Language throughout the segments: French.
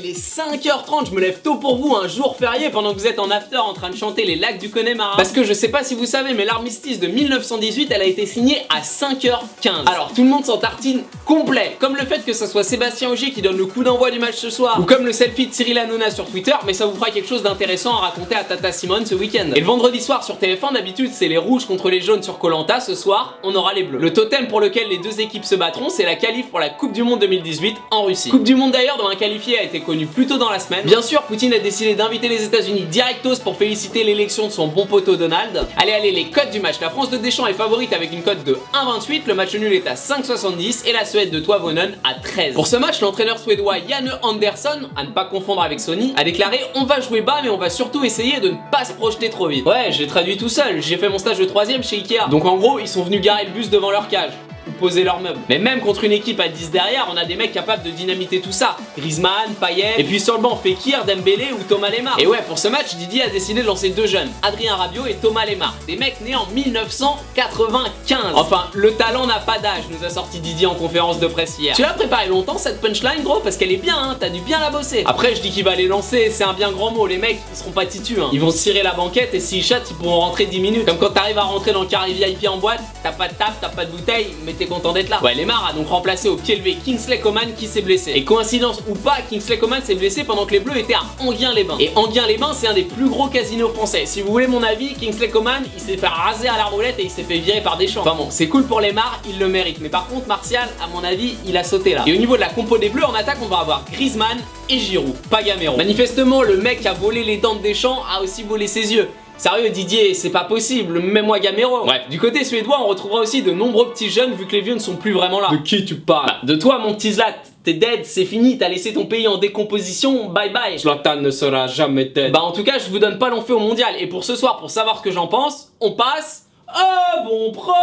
est 5h30, je me lève tôt pour vous, un jour férié pendant que vous êtes en after en train de chanter les lacs du Connemara. Parce que je sais pas si vous savez, mais l'armistice de 1918, elle a été signée à 5h15. Alors tout le monde s'en tartine complet, comme le fait que ça soit Sébastien Ogier qui donne le coup d'envoi du match ce soir, ou comme le selfie de Cyril Hanouna sur Twitter, mais ça vous fera quelque chose d'intéressant à raconter à Tata Simone ce week-end. Et le vendredi soir sur TF1, d'habitude c'est les rouges contre les jaunes sur Koh-Lanta, ce soir on aura les bleus. Le totem pour lequel les deux équipes se battront, c'est la qualif pour la Coupe du Monde 2018 en Russie. Coupe du Monde d'ailleurs dont un qualifié a été connu plus tôt dans la semaine. Bien sûr, Poutine a décidé d'inviter les États-Unis directos pour féliciter l'élection de son bon poteau Donald. Allez, les cotes du match. La France de Deschamps est favorite avec une cote de 1,28, le match nul est à 5,70 et la Suède de Toivonen à 13. Pour ce match, l'entraîneur suédois Janne Andersson, à ne pas confondre avec Sony, a déclaré: on va jouer bas mais on va surtout essayer de ne pas se projeter trop vite. Ouais, j'ai traduit tout seul, j'ai fait mon stage de 3ème chez Ikea. Donc en gros, ils sont venus garer le bus devant leur cage. Poser leurs meubles. Mais même contre une équipe à 10 derrière, on a des mecs capables de dynamiter tout ça. Griezmann, Payet, et puis sur le banc Fekir, Dembélé ou Thomas Lemar. Et ouais, pour ce match, Didier a décidé de lancer deux jeunes, Adrien Rabiot et Thomas Lemar. Des mecs nés en 1995. Enfin, le talent n'a pas d'âge, nous a sorti Didier en conférence de presse hier. Tu l'as préparé longtemps cette punchline, gros, parce qu'elle est bien, hein, t'as dû bien la bosser. Après, je dis qu'il va les lancer, c'est un bien grand mot, les mecs, ils seront pas titus, hein. Ils vont cirer la banquette et s'ils chatent, ils pourront rentrer 10 minutes. Comme quand t'arrives à rentrer dans le carré VIP en boîte, t'as pas de table, t'as pas de bouteille, mais t'es content d'être là. Ouais, Lemar a donc remplacé au pied levé Kingsley Coman qui s'est blessé. Et coïncidence ou pas, Kingsley Coman s'est blessé pendant que les Bleus étaient à Enghien-les-Bains. Et Enghien-les-Bains, c'est un des plus gros casinos français. Si vous voulez mon avis, Kingsley Coman, il s'est fait raser à la roulette et il s'est fait virer par Deschamps. Enfin bon, c'est cool pour Lemar, il le mérite. Mais par contre, Martial, à mon avis, il a sauté là. Et au niveau de la compo des Bleus, en attaque, on va avoir Griezmann et Giroud, pas Gamero. Manifestement, le mec qui a volé les dents de Deschamps a aussi volé ses yeux. Sérieux Didier, c'est pas possible, même moi Gamero. Bref, du côté suédois, on retrouvera aussi de nombreux petits jeunes vu que les vieux ne sont plus vraiment là. De qui tu parles? Bah, de toi mon petit Zlat, t'es dead, c'est fini, t'as laissé ton pays en décomposition, bye bye. Zlatan ne sera jamais dead. Bah en tout cas, je vous donne pas long feu au mondial. Et pour ce soir, pour savoir ce que j'en pense, on passe au bon prono.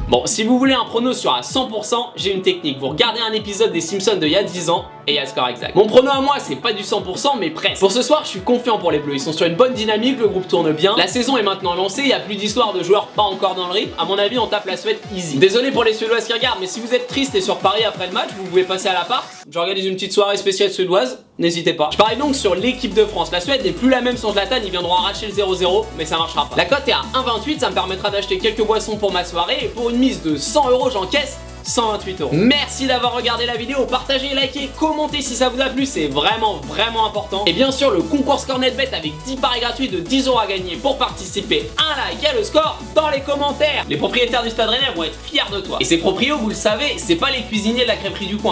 Bon, si vous voulez un prono sur à 100%, j'ai une technique. Vous regardez un épisode des Simpsons d'il y a 10 ans et il y a le score exact. Mon prono à moi, c'est pas du 100%, mais presque. Pour ce soir, je suis confiant pour les Bleus. Ils sont sur une bonne dynamique, le groupe tourne bien. La saison est maintenant lancée, il y a plus d'histoire de joueurs pas encore dans le rythme. À mon avis, on tape la Suède easy. Désolé pour les Suédoises qui regardent, mais si vous êtes triste et sur Paris après le match, vous pouvez passer à l'appart. J'organise une petite soirée spéciale suédoise, n'hésitez pas. Je parie donc sur l'équipe de France. La Suède n'est plus la même sans Zlatan, ils viendront arracher le 0-0, mais ça marchera pas. La cote est à 1,28, ça me permettra d'acheter quelques boissons pour ma soirée et pour une mise de 100 €, j'encaisse 128 €. Merci d'avoir regardé la vidéo, partagez, likez, commentez si ça vous a plu, c'est vraiment important. Et bien sûr le concours ScoreNetBet avec 10 paris gratuits de 10 € à gagner. Pour participer, un like et le score dans les commentaires. Les propriétaires du Stade Rennais vont être fiers de toi. Et ces proprios, vous le savez, c'est pas les cuisiniers de la crêperie du coin.